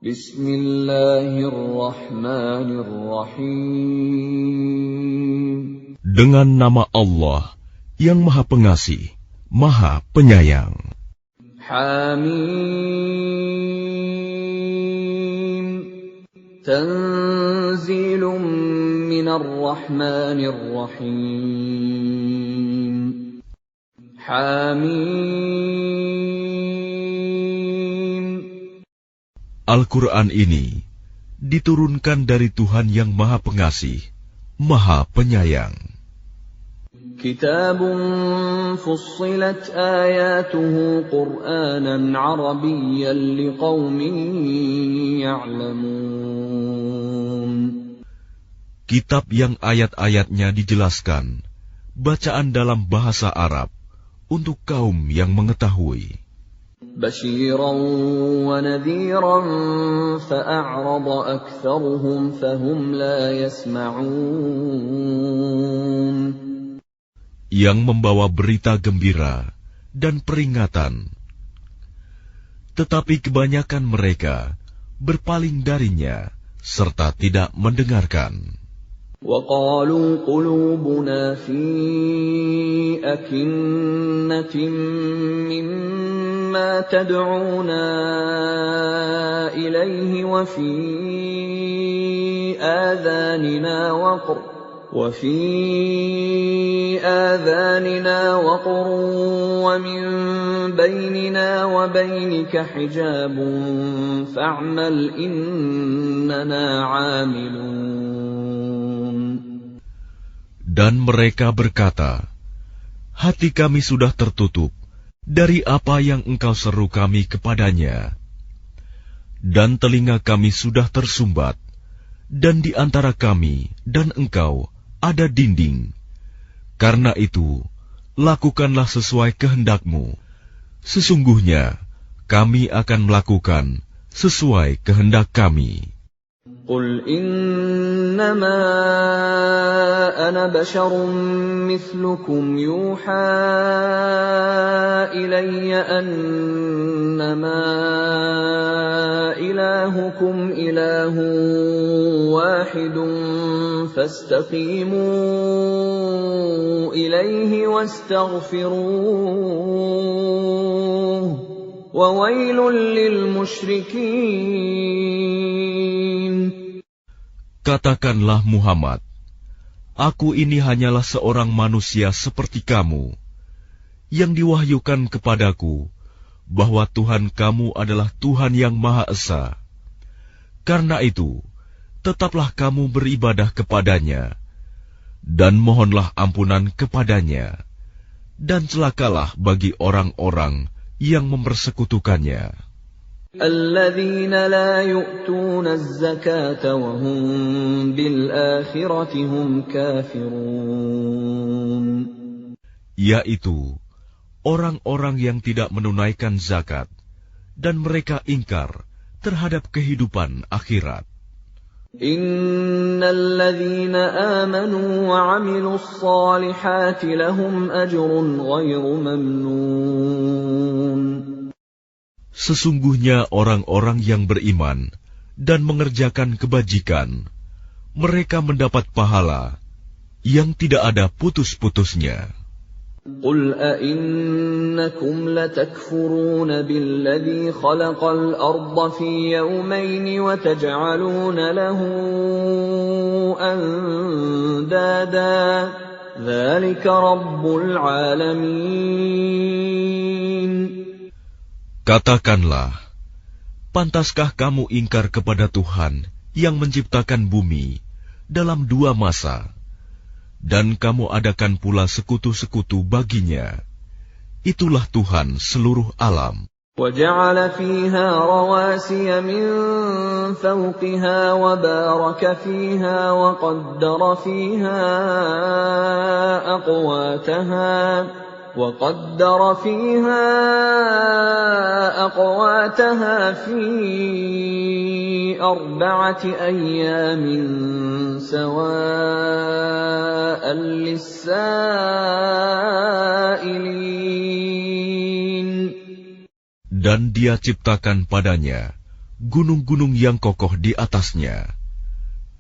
Bismillahirrahmanirrahim. Dengan nama Allah yang Maha Pengasih, Maha Penyayang. Hamim. Tanzilun minar rahmanir rahim. Hamim. Al-Quran ini diturunkan dari Tuhan yang Maha Pengasih, Maha Penyayang. Kitabun fussilat ayatuhu Qur'anan Arabiyyan liqaumin ya'lamun. Kitab yang ayat-ayatnya dijelaskan, bacaan dalam bahasa Arab, untuk kaum yang mengetahui. Basyiran wa nadhiran fa'a'rada aktsaruhum fahum la yasma'un. Yang membawa berita gembira dan peringatan. Tetapi kebanyakan mereka berpaling darinya serta tidak mendengarkan. وَقَالُوا قُلُوبُنَا فِي أَكِنَّةٍ مِّمَّا تَدْعُونَا إِلَيْهِ وَفِي آذَانِنَا وَقْرٌ وَمِن بَيْنِنَا وَبَيْنِكَ حِجَابٌ فَاعْمَلْ إِنَّنَا عَامِلُونَ. Dan mereka berkata, hati kami sudah tertutup dari apa yang engkau seru kami kepadanya. Dan telinga kami sudah tersumbat, dan di antara kami dan engkau ada dinding. Karena itu, lakukanlah sesuai kehendakmu. Sesungguhnya, kami akan melakukan sesuai kehendak kami. قُلْ إِنَّمَا أَنَا بَشَرٌ مِّثْلُكُمْ يُوحَىٰ إِلَيَّ أَنَّمَا إِلَٰهُكُمْ إِلَٰهٌ وَاحِدٌ فَاسْتَقِيمُوا إِلَيْهِ وَاسْتَغْفِرُوهُ وَوَيْلٌ لِّلْمُشْرِكِينَ. Katakanlah Muhammad, aku ini hanyalah seorang manusia seperti kamu, yang diwahyukan kepadaku bahwa Tuhan kamu adalah Tuhan yang Maha Esa. Karena itu, tetaplah kamu beribadah kepadanya, dan mohonlah ampunan kepadanya, dan celakalah bagi orang-orang yang mempersekutukannya. الَّذِينَ لَا يُؤْتُونَ الزَّكَاةَ وَهُمْ بِالْآخِرَةِ هُمْ كَافِرُونَ. Yaitu orang-orang yang tidak menunaikan zakat dan mereka ingkar terhadap kehidupan akhirat. إِنَّ الَّذِينَ آمَنُوا وَعَمِلُوا الصَّالِحَاتِ لَهُمْ أَجْرٌ غَيْرُ مَمْنُونٍ. Sesungguhnya orang-orang yang beriman dan mengerjakan kebajikan, mereka mendapat pahala yang tidak ada putus-putusnya. قُلْ أَئِنَّكُمْ لَتَكْفُرُونَ بِالَّذِي خَلَقَ الْأَرْضَ فِي يَوْمَيْنِ وَتَجْعَلُونَ لَهُ أَندَادًا ذَلِكَ رَبُّ الْعَالَمِينَ. Katakanlah, pantaskah kamu ingkar kepada Tuhan yang menciptakan bumi dalam 2 masa, dan kamu adakan pula sekutu-sekutu baginya? Itulah Tuhan seluruh alam. وَجَعَلَ فِيهَا رَوَاسِيَ مِن فَوْقِهَا وَبَارَكَ فِيهَا وَقَدَّرَ فِيهَا أَقْوَاتَهَا فِي 4 أَيَّامٍ سَوَاءً لِّلسَّائِلِينَ. Dan Dia ciptakan padanya gunung-gunung yang kokoh di atasnya.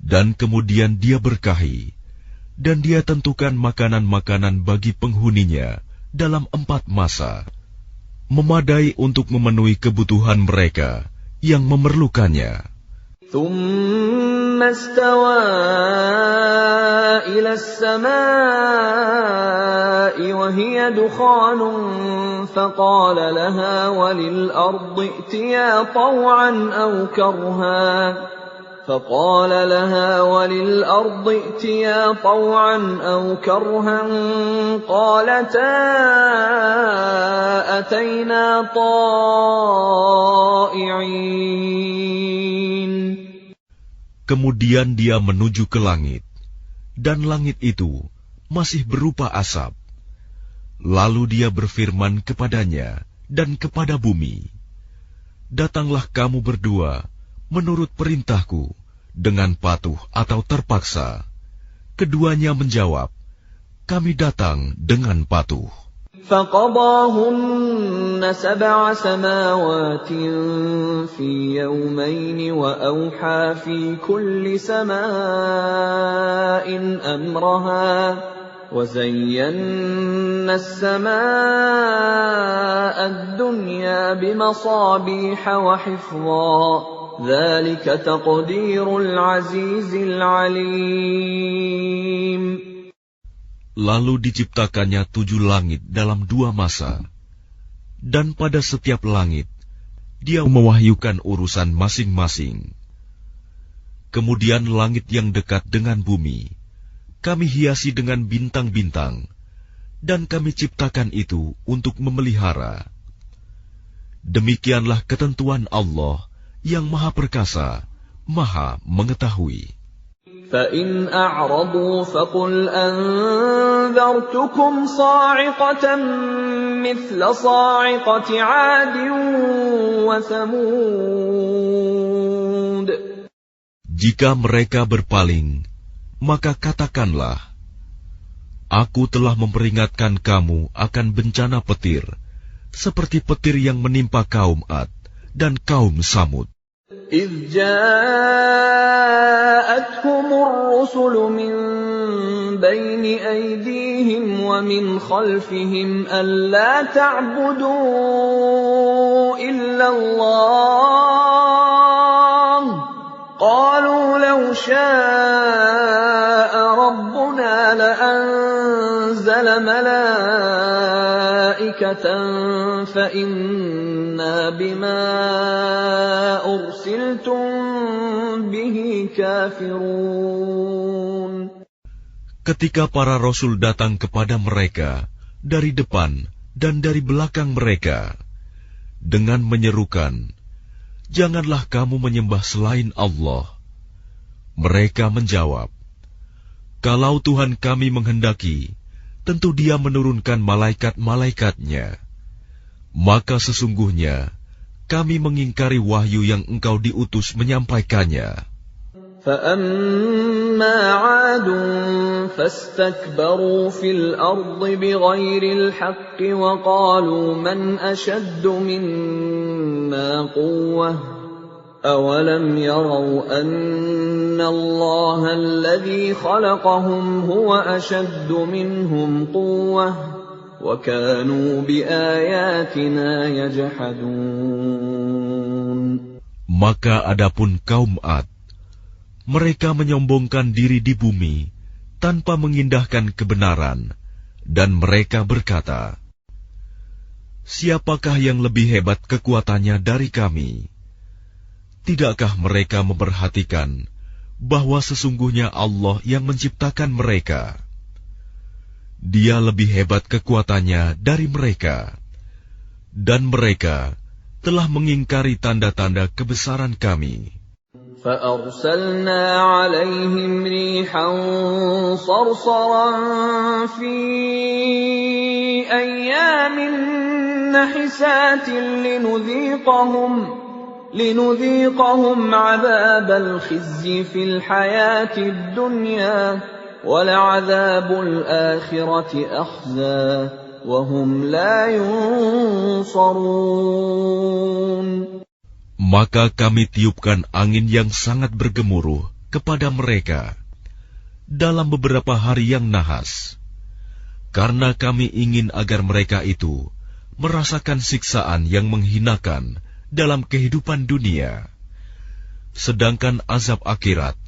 Dan kemudian dia berkahi, dan dia tentukan makanan-makanan bagi penghuninya dalam 4 masa, memadai untuk memenuhi kebutuhan mereka yang memerlukannya. ثم استوى إلى السماء وهي دخان فقال لها وللأرض ائتيا طوعا أو كرها قالتا أتينا طائعين. Kemudian dia menuju ke langit, dan langit itu masih berupa asap. Lalu dia berfirman kepadanya dan kepada bumi, "Datanglah kamu berdua menurut perintahku dengan patuh atau terpaksa." Keduanya menjawab, "Kami datang dengan patuh." فقضاهن 7 سماوات في يومين وأوحى في كل سماء أمرها وزينا السماء الدنيا بمصابيح وحفظا ذلك تقدير العزيز العليم. Lalu diciptakannya 7 langit dalam 2 masa, dan pada setiap langit dia mewahyukan urusan masing-masing. Kemudian langit yang dekat dengan bumi kami hiasi dengan bintang-bintang, dan kami ciptakan itu untuk memelihara. Demikianlah ketentuan Allah yang Maha Perkasa, Maha Mengetahui. فَإِنْ أَعْرَضُوا فَقُلْ أَنذَرْتُكُمْ صَاعِقَةً مِثْلَ صَاعِقَةِ عَادٍ وَثَمُودَ. Jika mereka berpaling, maka katakanlah, Aku telah memperingatkan kamu akan bencana petir, seperti petir yang menimpa kaum Ad dan kaum Samud. إِذْ جَاءَتْهُمُ الرُّسُلُ مِنْ بَيْنِ أَيْدِيهِمْ وَمِنْ خَلْفِهِمْ أَلَّا تَعْبُدُوا إِلَّا اللَّهَ قَالُوا لَوْ شَاءَ رَبُّنَا لَأَنزَلَ مَلَائِكَةً فَإِنَّا بِمَا أُرْسِلْتُم بِهِ كَافِرُونَ. Ketika para rasul datang kepada mereka dari depan dan dari belakang mereka dengan menyerukan, "Janganlah kamu menyembah selain Allah." Mereka menjawab, "Kalau Tuhan kami menghendaki, tentu Dia menurunkan malaikat-malaikatnya. Maka sesungguhnya kami mengingkari wahyu yang Engkau diutus menyampaikannya." فَأَمَّا عَادٌ فَاسْتَكْبَرُوا فِي الْأَرْضِ بِغَيْرِ الْحَقِّ وَقَالُوا مَنْ أَشَدُّ مِنَّا قُوَّةً أَوَلَمْ يَرَوْا أَنَّ اللَّهَ الَّذِي خَلَقَهُمْ هُوَ أَشَدُّ مِنْهُمْ قُوَّةً وَكَانُوا بِآيَاتِنَا يَجْحَدُونَ. Maka adapun kaum Ad, mereka menyombongkan diri di bumi tanpa mengindahkan kebenaran, dan mereka berkata, "Siapakah yang lebih hebat kekuatannya dari kami?" Tidakkah mereka memperhatikan bahwa sesungguhnya Allah yang menciptakan mereka? Dia lebih hebat kekuatannya dari mereka, dan mereka telah mengingkari tanda-tanda kebesaran kami. فَأَرْسَلْنَا عَلَيْهِمْ رِيحًا صَرْصَرًا فِي أَيَّامٍ نَحِسَاتٍ لِنُذِيقَهُمْ عَذَابَ الْخِزْيِ فِي الْحَيَاةِ الدُّنْيَا وَلَعَذَابُ الْآخِرَةِ أَخْزَىٰ وَهُمْ لَا يُنصَرُونَ. Maka kami tiupkan angin yang sangat bergemuruh kepada mereka dalam beberapa hari yang nahas, karena kami ingin agar mereka itu merasakan siksaan yang menghinakan dalam kehidupan dunia, sedangkan azab akhirat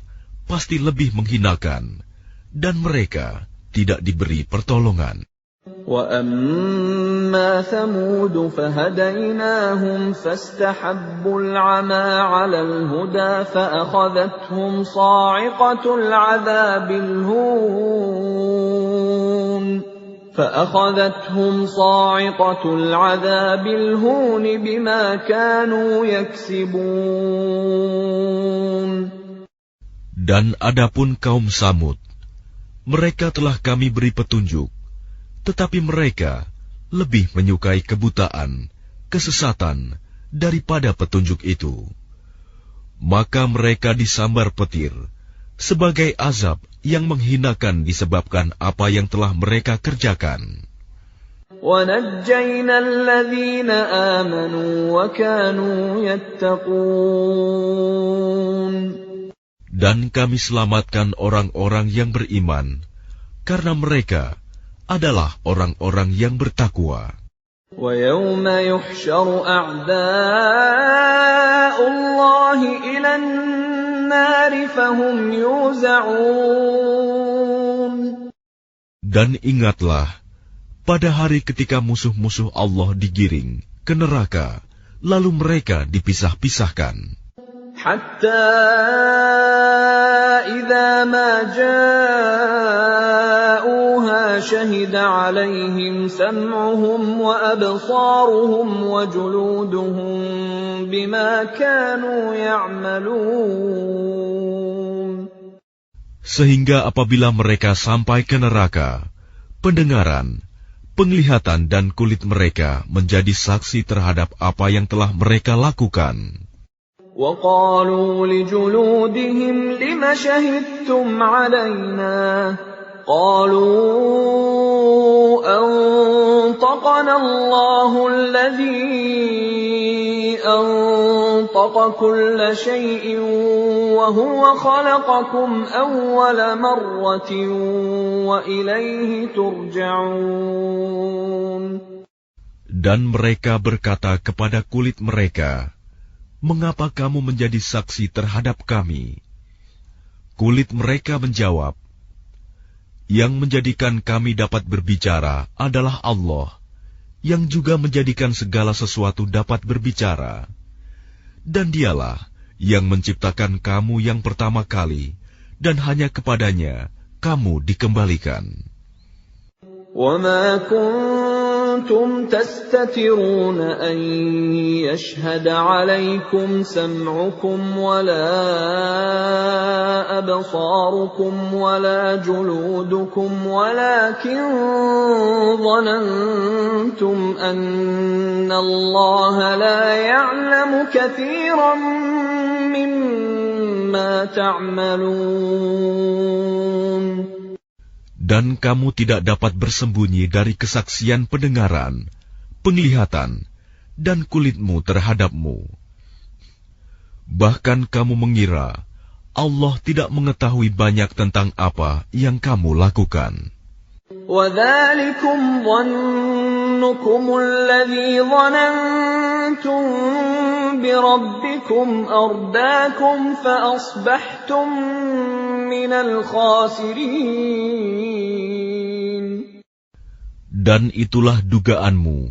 pasti lebih menghinakan, dan mereka tidak diberi pertolongan. وَأَمَّا ثَمُودُ فَهَدَيْنَاهُمْ فَاسْتَحَبُّوا الْعَمَى عَلَى الْهُدَى فَأَخَذَتْهُمْ صَاعِقَةُ الْعَذَابِ الْهُونِ بِمَا كَانُوا يَكْسِبُونَ. Dan adapun kaum Samud, mereka telah kami beri petunjuk, tetapi mereka lebih menyukai kebutaan, kesesatan, daripada petunjuk itu. Maka mereka disambar petir, sebagai azab yang menghinakan disebabkan apa yang telah mereka kerjakan. وَنَجَّيْنَا الَّذِينَ آمَنُوا وَكَانُوا يَتَّقُونَ. Dan kami selamatkan orang-orang yang beriman, karena mereka adalah orang-orang yang bertakwa. وَيَوْمَ يُحْشَرُ أَعْدَاءُ اللَّهِ إِلَى النَّارِ فَهُمْ يُوزَعُونَ. Dan ingatlah, pada hari ketika musuh-musuh Allah digiring ke neraka, lalu mereka dipisah-pisahkan. حَتَّى إِذَا مَا جَاءُوهَا شَهِدَ عَلَيْهِمْ سَمْعُهُمْ وَأَبْصَارُهُمْ وَجُلُودُهُمْ بِمَا كَانُوا يَعْمَلُونَ. Sehingga apabila mereka sampai ke neraka, pendengaran, penglihatan dan kulit mereka menjadi saksi terhadap apa yang telah mereka lakukan. وَقَالُوا لِجُلُودِهِمْ لِمَ شَهِدتُّمْ عَلَيْنَا قَالُوا أَنطَقَنَا اللَّهُ الَّذِي أَنطَقَ كُلَّ شَيْءٍ وَهُوَ خَلَقَكُمْ أَوَّلَ مَرَّةٍ وَإِلَيْهِ تُرْجَعُونَ. Dan mereka berkata kepada kulit mereka, "Mengapa kamu menjadi saksi terhadap kami?" Kulit mereka menjawab, "Yang menjadikan kami dapat berbicara adalah Allah, yang juga menjadikan segala sesuatu dapat berbicara. Dan Dialah yang menciptakan kamu yang pertama kali, dan hanya kepadanya kamu dikembalikan." وَمَا كُنتُمْ تَسْتَتِرُونَ أَن يَشْهَدَ عَلَيْكُمْ سَمْعُكُمْ وَلَا أَبْصَارُكُمْ وَلَا جُلُودُكُمْ وَلَكِنْ ظَنَنْتُمْ أَنَّ اللَّهَ لَا يَعْلَمُ كَثِيرًا مِّمَّا تَعْمَلُونَ. Dan kamu tidak dapat bersembunyi dari kesaksian pendengaran, penglihatan, dan kulitmu terhadapmu. Bahkan kamu mengira Allah tidak mengetahui banyak tentang apa yang kamu lakukan. وَذَلِكُمْ ظَنُّكُمُ الَّذِي ظَنَنْتُمْ بِرَبِّكُمْ أَرْدَاكُمْ فَأَصْبَحْتُمْ مِنَ الْخَاسِرِينَ. Dan itulah dugaanmu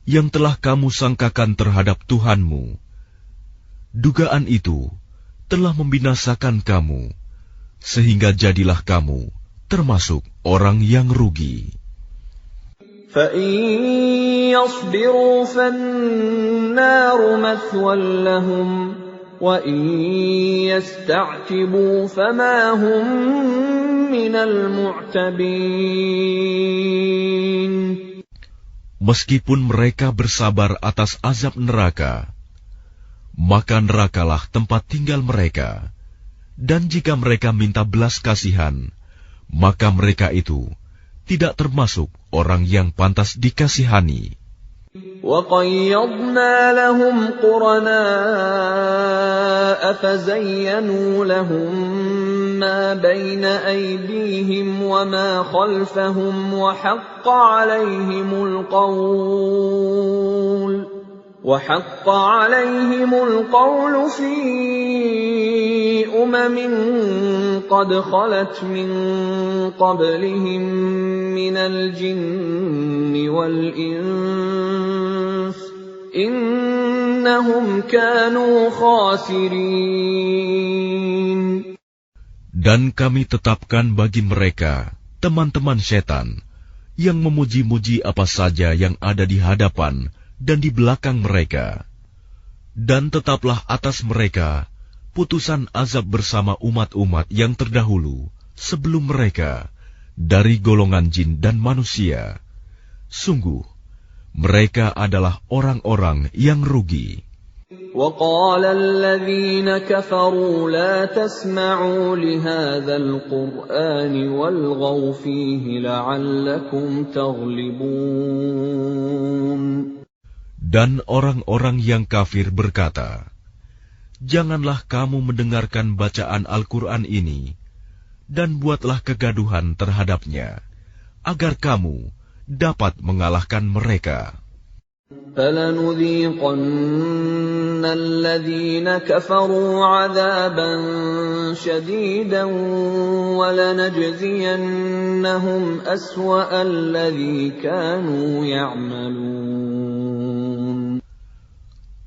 yang telah kamu sangkakan terhadap Tuhanmu. Dugaan itu telah membinasakan kamu, sehingga jadilah kamu termasuk orang yang rugi. فَإِن يَصْبِرُوا فَالنَّارُ مَثْوًى لَهُمْ وَإِن يَسْتَعْتِبُوا فَمَا هُمْ مِنَ الْمُعْتَبِينَ. Meskipun mereka bersabar atas azab neraka, maka nerakalah tempat tinggal mereka. Dan jika mereka minta belas kasihan, maka mereka itu tidak termasuk orang yang pantas dikasihani. وَقَيَّضْنَا لَهُمْ قُرَنَاءَ فَزَيَّنُوا لَهُم مَّا بَيْنَ أَيْدِيهِمْ وَمَا خَلْفَهُمْ وَحَقَّ عَلَيْهِمُ الْقَوْلُ فِي أُمَمٍ قَدْ خَلَتْ مِن قَبْلِهِم مِّنَ الْجِنِّ وَالْإِنسِ ۖ إِنَّهُمْ كَانُوا خَاسِرِينَ. Dan kami tetapkan bagi mereka teman-teman setan yang memuji-muji apa saja yang ada di hadapan dan di belakang mereka. Dan tetaplah atas mereka putusan azab bersama umat-umat yang terdahulu sebelum mereka dari golongan jin dan manusia. Sungguh, mereka adalah orang-orang yang rugi. وَقَالَ الَّذِينَ كَفَرُوا لَا تَسْمَعُوا لِهَٰذَا الْقُرْآنِ وَالْغَوْا فِيهِ لَعَلَّكُمْ تَغْلِبُونَ. Dan orang-orang yang kafir berkata, janganlah kamu mendengarkan bacaan Al-Quran ini, dan buatlah kegaduhan terhadapnya, agar kamu dapat mengalahkan mereka. فَلَنُذِيقَنَّ الَّذِينَ كَفَرُوا عَذَابًا شَدِيدًا وَلَنَجْزِيَنَّهُمْ أَسْوَأَ الَّذِي كَانُوا يَعْمَلُونَ.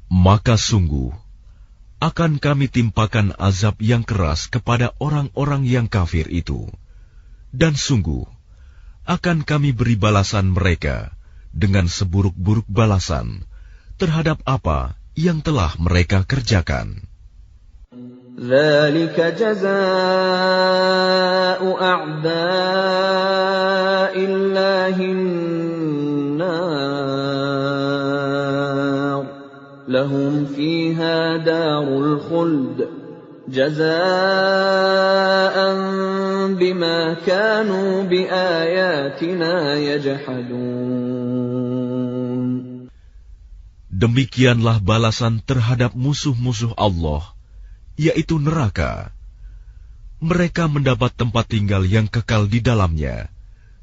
Maka sungguh akan kami timpakan azab yang keras kepada orang-orang yang kafir itu, dan sungguh akan kami beri balasan mereka dengan seburuk-buruk balasan terhadap apa yang telah mereka kerjakan. ذَلِكَ جَزَاءُ أَعْدَاءِ اللَّهِ النَّارُ لَهُمْ فِيهَا دَارُ الْخُلْدِ جَزَاءً بِمَا كَانُوا بِآيَاتِنَا يَجْحَدُونَ. Demikianlah balasan terhadap musuh-musuh Allah, yaitu neraka. Mereka mendapat tempat tinggal yang kekal di dalamnya,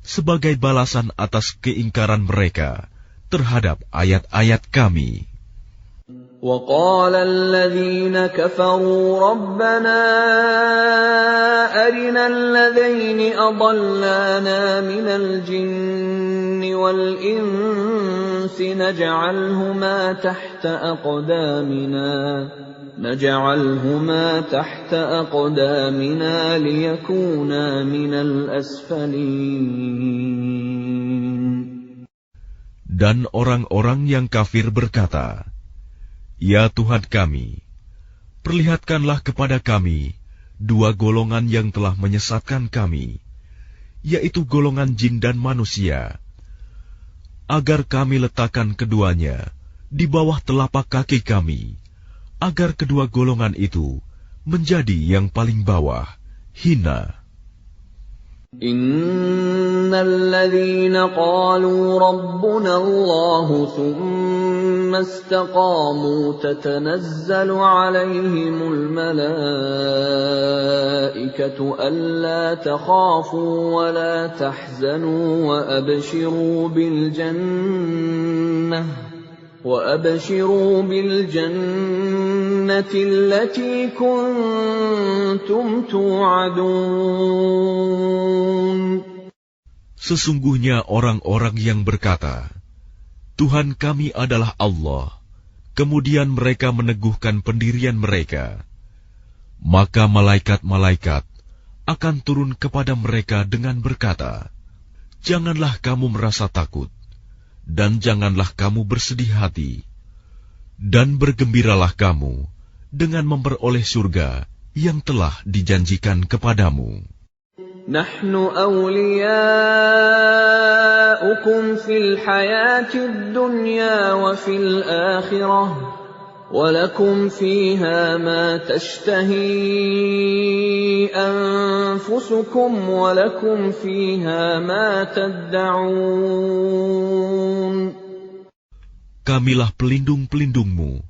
sebagai balasan atas keingkaran mereka terhadap ayat-ayat kami. وَقَالَ الَّذِينَ كَفَرُوا رَبَّنَا أَرِنَا الَّذَيْنِ أَضَلَّانَا مِنَ الْجِنِّ وَالْإِنسِ نَجْعَلْهُمَا تَحْتَ أَقْدَامِنَا لِيَكُونَا مِنَ الْأَسْفَلِينَ. Dan orang-orang yang kafir berkata, ya Tuhan kami, perlihatkanlah kepada kami dua golongan yang telah menyesatkan kami, yaitu golongan jin dan manusia, agar kami letakkan keduanya di bawah telapak kaki kami, agar kedua golongan itu menjadi yang paling bawah, hina. Innalladzina qalu rabbuna Allah thumma istaqamu tatanazzalu alaihimul malaikatu alla takhafu wa la tahzanu wa abshiru bil jannah التي كنتم توعدون. Sesungguhnya orang-orang yang berkata, Tuhan kami adalah Allah, kemudian mereka meneguhkan pendirian mereka, maka malaikat-malaikat akan turun kepada mereka dengan berkata, janganlah kamu merasa takut, dan janganlah kamu bersedih hati, dan bergembiralah kamu dengan memperoleh surga yang telah dijanjikan kepadamu. Nahnu awliya'ukum fil hayatid dunya wa fil akhirah wa lakum fiha ma tashtahi anfusukum wa lakum fiha ma tad'un. kamilah pelindung-pelindungmu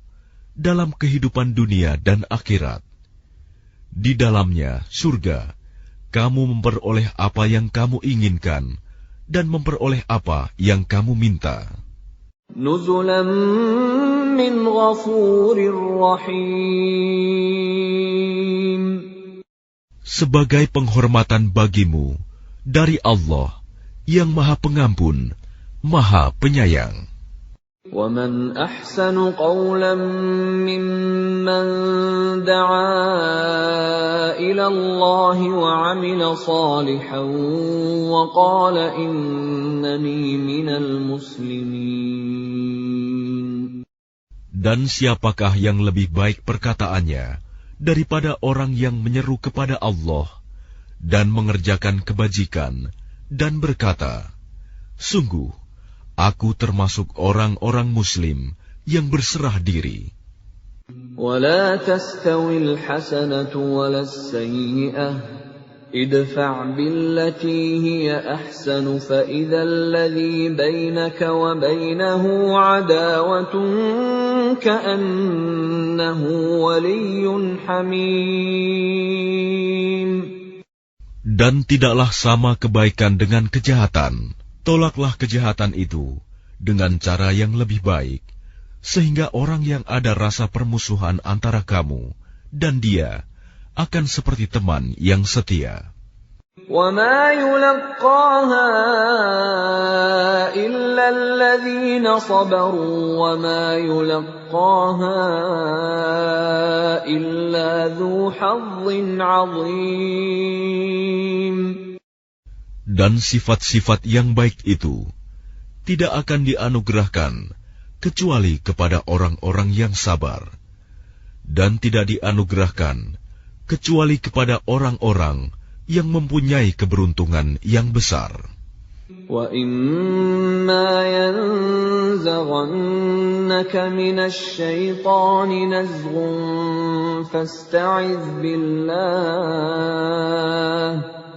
dalam kehidupan dunia dan akhirat. Di dalamnya, surga, kamu memperoleh apa yang kamu inginkan dan memperoleh apa yang kamu minta. Nuzulan min ghafurir rahim. Sebagai penghormatan bagimu dari Allah yang Maha Pengampun, Maha Penyayang. وَمَنْ أَحْسَنُ قَوْلًا مِّمَّنْ دَعَا إِلَى اللَّهِ وَعَمِلَ صَالِحًا وَقَالَ إِنَّنِي مِنَ الْمُسْلِمِينَ. Dan siapakah yang lebih baik perkataannya daripada orang yang menyeru kepada Allah dan mengerjakan kebajikan dan berkata, sungguh, aku termasuk orang-orang Muslim yang berserah diri. وَلَا تَسْتَوِي الْحَسَنَةُ وَلَا السَّيِّئَةُ ادْفَعْ بِالَّتِي هِيَ أَحْسَنُ فَإِذَا الَّذِي بَيْنَكَ وَبَيْنَهُ عَدَاوَةٌ كَأَنَّهُ وَلِيٌّ حَمِيمٌ. Dan tidaklah sama kebaikan dengan kejahatan. Tolaklah kejahatan itu dengan cara yang lebih baik, sehingga orang yang ada rasa permusuhan antara kamu dan dia akan seperti teman yang setia. وَمَا يُلَقَّاهَا إِلَّا الَّذِينَ صَبَرُوا وَمَا يُلَقَّاهَا إِلَّا ذُو حَظٍّ عَظِيمٍ. Dan sifat-sifat yang baik itu tidak akan dianugerahkan kecuali kepada orang-orang yang sabar, dan tidak dianugerahkan kecuali kepada orang-orang yang mempunyai keberuntungan yang besar. وَإِمَّا يَنزَغَنَّكَ مِنَ الشَّيْطَانِ نَزْغٌ فَاسْتَعِذْ بِاللَّهِ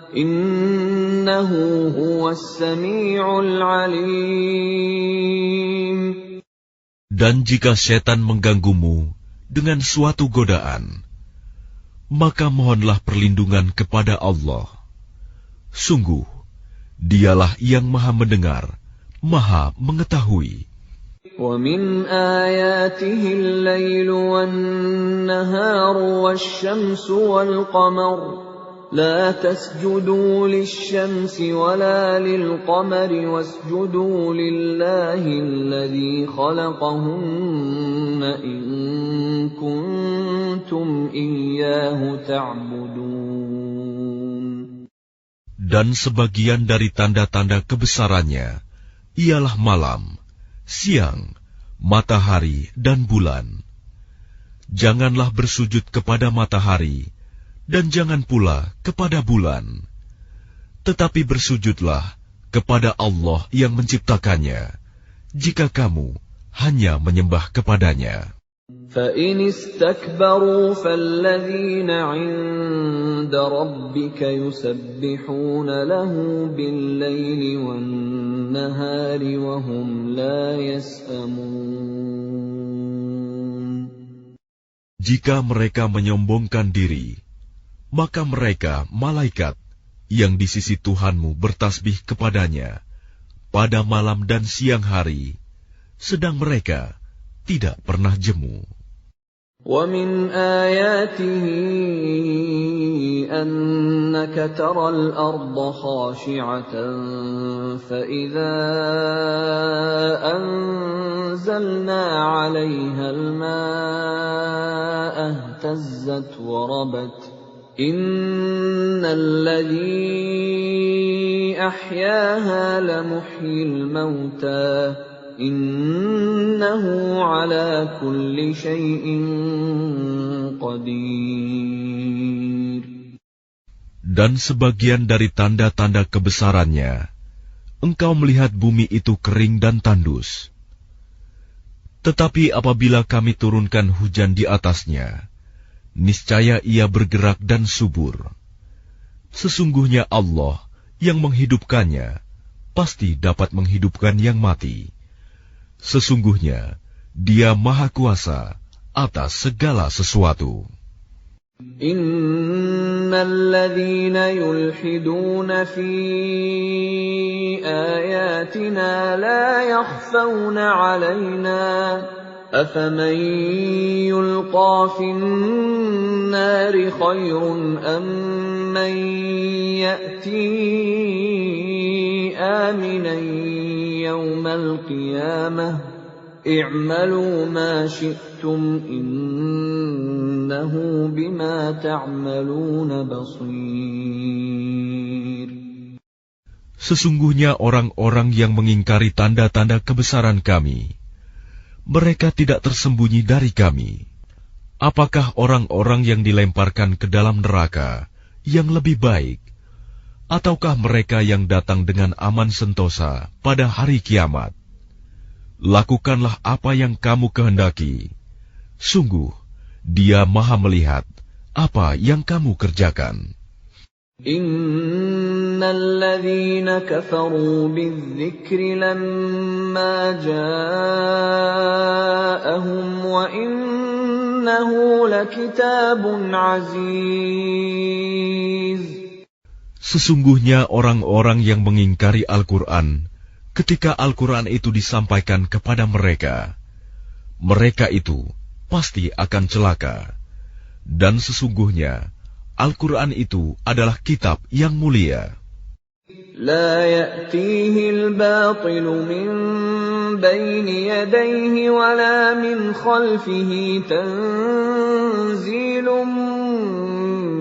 Innahu huwas sami'ul alim. Dan jika setan mengganggumu dengan suatu godaan, maka mohonlah perlindungan kepada Allah. Sungguh, Dialah yang Maha Mendengar, Maha Mengetahui. وَمِنْ آيَاتِهِ اللَّيْلُ وَالنَّهَارُ وَالشَّمْسُ وَالْقَمَرُ لا تسجدوا للشمس ولا للقمر واسجدوا لله الذي خلقهن إن كنتم إياه تعبدون. Dan sebagian dari tanda-tanda kebesarannya ialah malam, siang, matahari, dan bulan. Janganlah bersujud kepada matahari, dan jangan pula kepada bulan. Tetapi bersujudlah kepada Allah yang menciptakannya, jika kamu hanya menyembah kepadanya. فَإِنِ اسْتَكْبَرُوا فَالَّذِينَ عِندَ رَبِّكَ يُسَبِّحُونَ لَهُ بِاللَّيْلِ وَالنَّهَارِ وَهُمْ لَا يَسْأَمُونَ. Jika mereka menyombongkan diri, maka mereka, malaikat, yang di sisi Tuhanmu bertasbih kepadanya pada malam dan siang hari, sedang mereka tidak pernah jemu. وَمِنْ آيَاتِهِ أَنَّكَ تَرَى الْأَرْضَ خَاشِعَةً فَإِذَا أَنزَلْنَا عَلَيْهَا الْمَاءَ اهْتَزَّتْ وَرَبَتْ إِنَّ الَّذِي أَحْيَاهَا لَمُحْيِي الْمَوْتَى إِنَّهُ عَلَى كُلِّ شَيْءٍ قَدِيرٌ. Dan sebagian dari tanda-tanda kebesarannya, engkau melihat bumi itu kering dan tandus. Tetapi apabila kami turunkan hujan di atasnya, niscaya ia bergerak dan subur. Sesungguhnya Allah yang menghidupkannya pasti dapat menghidupkan yang mati. Sesungguhnya Dia Maha Kuasa atas segala sesuatu. Innal ladzina yulhiduna fi ayatina la yakhfawna 'alaina afaman yulqa fin nari khairun amman ya'ti aminan yawmal qiyamah i'malu ma syi'tum innahu bima ta'maluna basir. Sesungguhnya orang-orang yang mengingkari tanda-tanda kebesaran kami, mereka tidak tersembunyi dari kami. Apakah orang-orang yang dilemparkan ke dalam neraka yang lebih baik, ataukah mereka yang datang dengan aman sentosa pada hari kiamat? Lakukanlah apa yang kamu kehendaki. Sungguh, Dia Maha melihat apa yang kamu kerjakan. Innal ladzina kafaru bidzikri lamma ja'ahum wa innahu lakitabun aziz. Sesungguhnya orang-orang yang mengingkari Al-Quran ketika Al-Quran itu disampaikan kepada mereka, mereka itu pasti akan celaka. Dan sesungguhnya Al-Quran itu adalah kitab yang mulia. La ya'tihi al-batilu min bayni yadayhi wa la min khalfihi tanzilun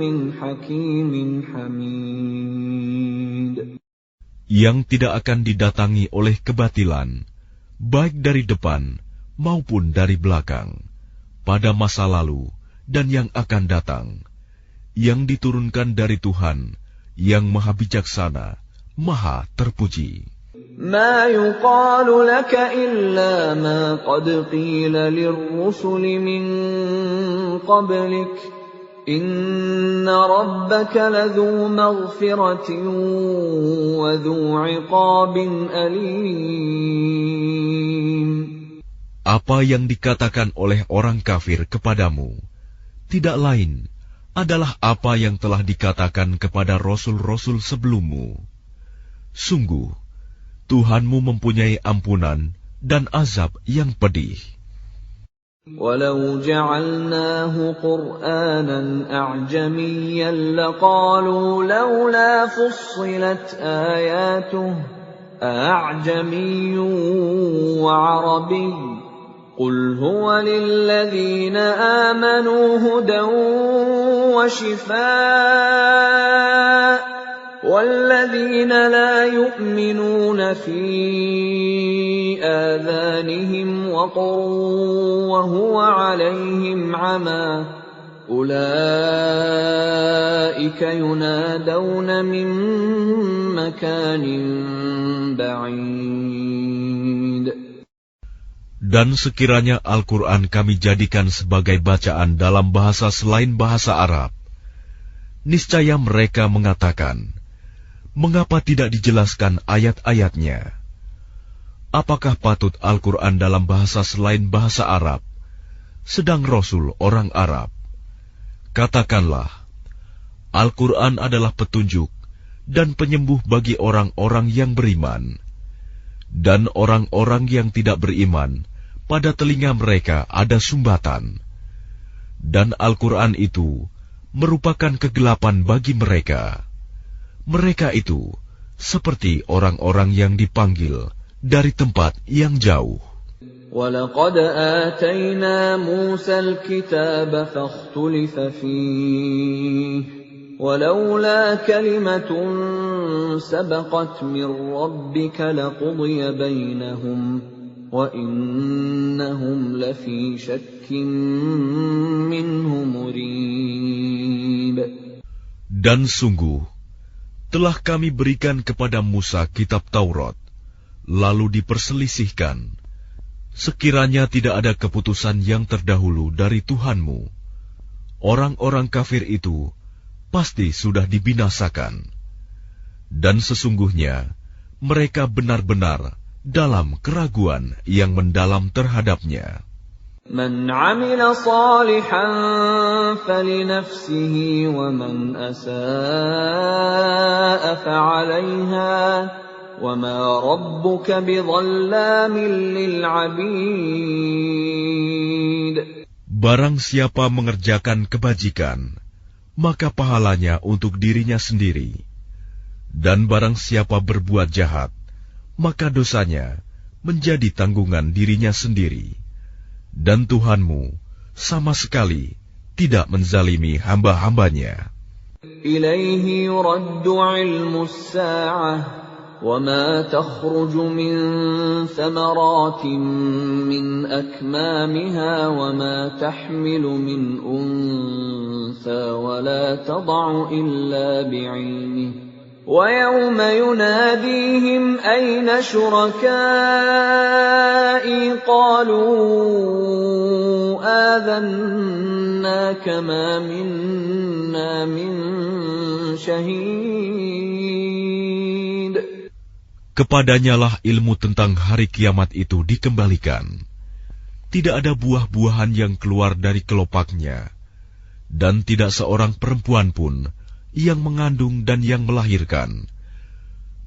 min hakimin hamid. Yang tidak akan didatangi oleh kebatilan, baik dari depan maupun dari belakang, pada masa lalu dan yang akan datang, yang diturunkan dari Tuhan yang Maha Bijaksana, Maha Terpuji. Ma yuqalu laka illa ma qad qila lirrusuli min qablik. Inna rabbaka ladhu maghfiratin wa dhu 'iqabin alim. Apa yang dikatakan oleh orang kafir kepadamu tidak lain adalah apa yang telah dikatakan kepada rasul-rasul sebelummu. Sungguh, Tuhanmu mempunyai ampunan dan azab yang pedih. Walau ja'alnahu Qur'anan a'jamiyyan laqalu laula fussilat ayatuhu a'jamiyyun wa 'arabiyyun qul huwa lilladhina amanu hudan wa shifaa' والذين لا يؤمنون في آذانهم وقر وهو عليهم عمى أولئك ينادون من مكان بعيد. Dan sekiranya Al-Quran kami jadikan sebagai bacaan dalam bahasa selain bahasa Arab, niscaya mereka mengatakan, mengapa tidak dijelaskan ayat-ayatnya? Apakah patut Al-Quran dalam bahasa selain bahasa Arab, sedang Rasul orang Arab? Katakanlah, Al-Quran adalah petunjuk dan penyembuh bagi orang-orang yang beriman. Dan orang-orang yang tidak beriman, pada telinga mereka ada sumbatan. Dan Al-Quran itu merupakan kegelapan bagi mereka. Mereka itu seperti orang-orang yang dipanggil dari tempat yang jauh. وَلَقَدْ آتَيْنَا مُوسَى الْكِتَابَ فَاخْتُلِفَ فِيهِ وَلَوْلَا كَلِمَةٌ سَبَقَتْ مِنْ رَبِّكَ لَقُضِيَ بَيْنَهُمْ وَإِنَّهُمْ لَفِي شَكٍّ مِّنْهُ مُرِيبٍ. Dan sungguh, telah kami berikan kepada Musa kitab Taurat, lalu diperselisihkan, sekiranya tidak ada keputusan yang terdahulu dari Tuhanmu, orang-orang kafir itu pasti sudah dibinasakan. Dan sesungguhnya mereka benar-benar dalam keraguan yang mendalam terhadapnya. Man 'amila shalihan falinafsihi wa man asaa'a fa'alayha wa ma rabbuka bidhallamin lil 'abid. Barang siapa mengerjakan kebajikan, maka pahalanya untuk dirinya sendiri. Dan barang siapa berbuat jahat, maka dosanya menjadi tanggungan dirinya sendiri. Dan Tuhanmu sama sekali tidak menzalimi hamba-hambanya. Ilaihi yuraddu ilmu as-sa'ah wa ma takhruju min thamaratin min akmamiha wa ma tahmilu min untha wa la tad'u illa bi'ilmihi. وَيَوْمَ يُنَادِيهِمْ أَيْنَ شُرَكَائِي قَالُوا آذَنَّاكَ مَا مِنَّا مِنْ شَهِيدٍ. Kepadanyalah ilmu tentang hari kiamat itu dikembalikan. Tidak ada buah-buahan yang keluar dari kelopaknya, dan tidak seorang perempuan pun yang mengandung dan yang melahirkan,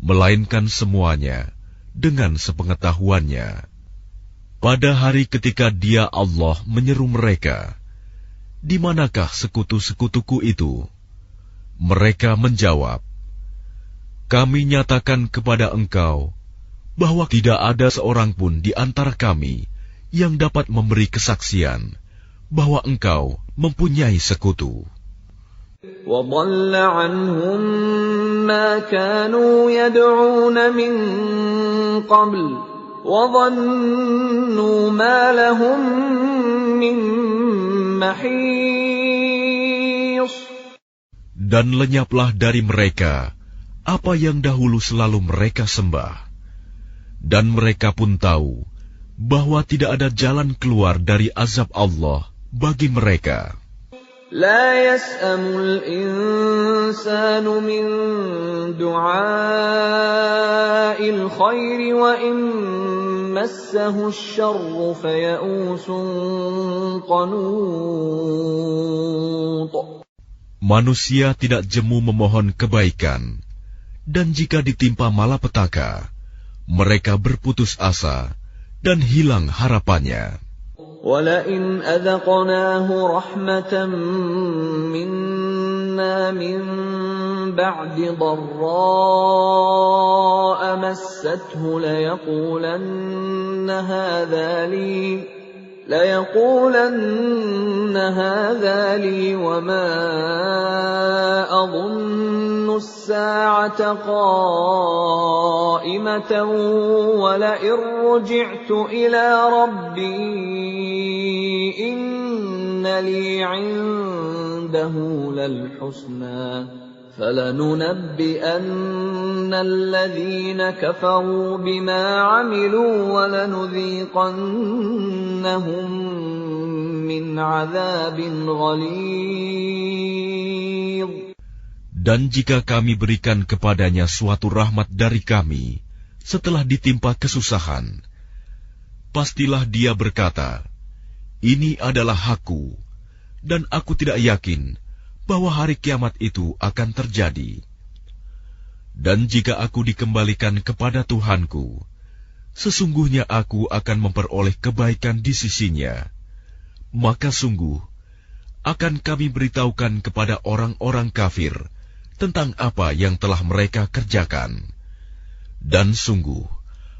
melainkan semuanya dengan sepengetahuannya. Pada hari ketika Dia Allah menyeru mereka, "Di manakah sekutu-sekutuku itu?" Mereka menjawab, "Kami nyatakan kepada engkau bahwa tidak ada seorang pun di antara kami yang dapat memberi kesaksian bahwa engkau mempunyai sekutu." وَضَلَّ عَنْهُمْ مَا كَانُوا يَدْعُونَ مِنْ قَبْلُ وَظَنُّوا مَا لَهُمْ مِنْ مَحِيصٍ. Dan lenyaplah dari mereka apa yang dahulu selalu mereka sembah. Dan mereka pun tahu bahwa tidak ada jalan keluar dari azab Allah bagi mereka. لا يسأم الإنسان من دعاء الخير وإن مسه الشر فيئوس قنوط. Manusia tidak jemu memohon kebaikan, dan jika ditimpa malapetaka, mereka berputus asa dan hilang harapannya. وَلَئِنْ أَذَقْنَاهُ رَحْمَةً مِنَّا مِنْ بَعْدِ ضَرَّاءَ مَسَّتْهُ لَيَقُولَنَّ هَذَا لِي وَمَا أَظُنُّ السَّاعَةَ قَائِمَةً وَلَئِنْ رُجِعْتُ إِلَى رَبِّي إِنَّ لِي عِندَهُ لَلْحُسْنَى فَلَنُنَبِّئَنَّ الَّذِينَ كَفَرُوا بِمَا عَمِلُوا وَلَنُذِيقَنَّهُم مِّنْ عَذَابٍ غَلِيظٍ. Dan jika kami berikan kepadanya suatu rahmat dari kami setelah ditimpa kesusahan, pastilah dia berkata, "Ini adalah hakku, dan aku tidak yakin bahwa hari kiamat itu akan terjadi." Dan jika aku dikembalikan kepada Tuhanku, sesungguhnya aku akan memperoleh kebaikan di sisinya, maka sungguh akan kami beritahukan kepada orang-orang kafir tentang apa yang telah mereka kerjakan, dan sungguh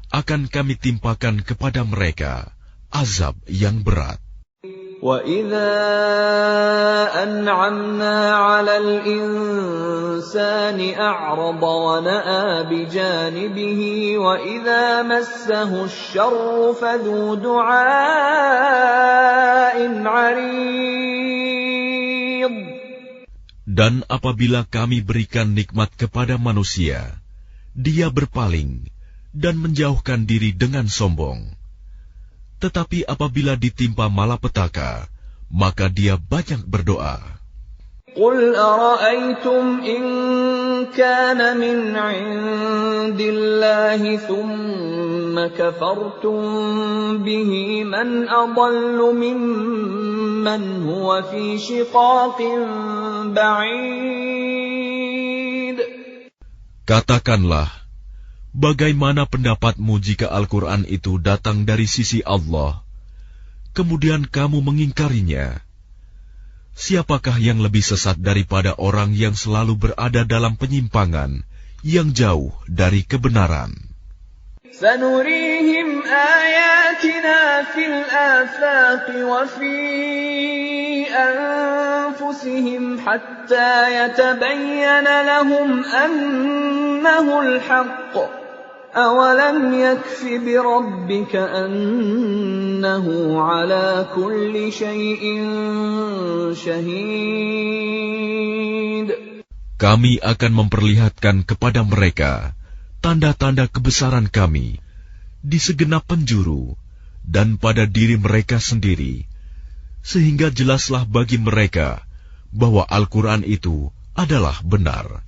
akan kami timpakan kepada mereka azab yang berat. وَإِذَا أَنْعَمْنَا عَلَى الْإِنسَانِ أَعْرَضَ وَنَأَىٰ بِجَانِبِهِ وَإِذَا مَسَّهُ الشَّرُّ فَذُو دُعَاءٍ عَرِيضٍ. Dan apabila kami berikan nikmat kepada manusia, dia berpaling dan menjauhkan diri dengan sombong. Tetapi apabila ditimpa malapetaka, maka dia banyak berdoa. قُلْ أَرَأَيْتُمْ إِن كان من عند الله ثم كفرتم به من أضل ممن هو في شقاق بعيد. Katakanlah, bagaimana pendapatmu jika Al-Quran itu datang dari sisi Allah, kemudian kamu mengingkarinya? Siapakah yang lebih sesat daripada orang yang selalu berada dalam penyimpangan yang jauh dari kebenaran? سنريهم آياتنا في الآفاق وفي أنفسهم حتى يتبين لهم أنه الحق أولم يكف بربك أنه على كل شيء شهيد. Kami akan memperlihatkan kepada mereka tanda-tanda kebesaran kami di segenap penjuru dan pada diri mereka sendiri, sehingga jelaslah bagi mereka bahwa Al-Quran itu adalah benar.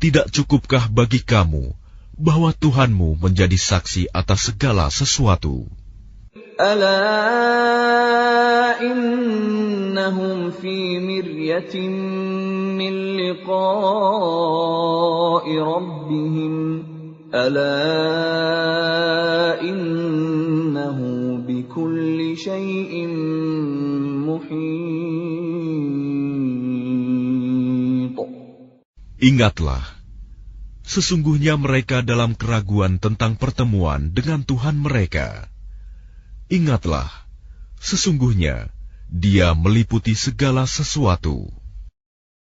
Tidak cukupkah bagi kamu bahwa Tuhanmu menjadi saksi atas segala sesuatu? Ala innahum fi miryatin min liqa'i rabbihim. Ala innahu bikulli syai'in muhit. Ingatlah, sesungguhnya mereka dalam keraguan tentang pertemuan dengan Tuhan mereka. Ingatlah, sesungguhnya Dia meliputi segala sesuatu.